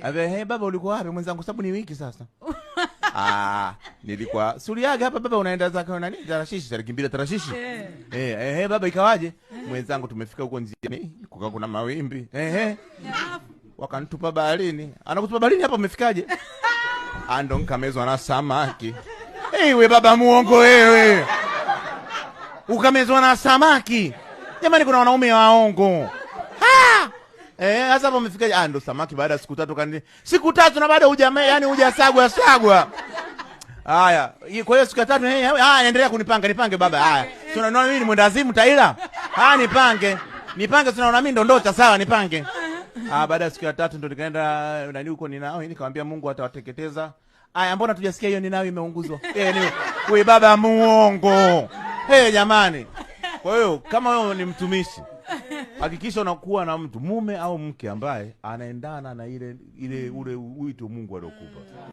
Abe, baba ulikuwa wapi mwenzangu, sababu ni wiki sasa. Nilikuwa Suriaga hapa baba, unaenda zako nani? Tarashishi, tarikimbira tarashishi. Baba ikawaje? Mwenzangu tumefika huko njiani, kuna mawimbi. Wakanitupa baharini. Anakutupa baharini hapa umefikaje? Ando nkamezwa na samaki. We baba muongo wewe. Ukamezwa na samaki. Jamani kuna wanaume waongo. Sasa hapo umefikaje? Ando samaki baada siku 3 kanini. Siku 3 na baada yani hujasagwa. Haya, kwa hiyo siku 3 endelea nipange baba. Haya. Si unaona mimi ni mwendazimu taila? Nipange tunaona mimi ndondocha sawa nipange. Baada ya siku ya 3 ndo nikaenda nani huko Ninawi, nikamwambia Mungu atawateketeza. Mbona tujasikia hiyo Ninawi imeunguzwa? Wewe baba muongo. Jamani. Kwa hiyo kama wewe ni mtumishi, hakikisha unakuwa na mtu mume au mke ambaye anaendana na ule wito Mungu alokupa.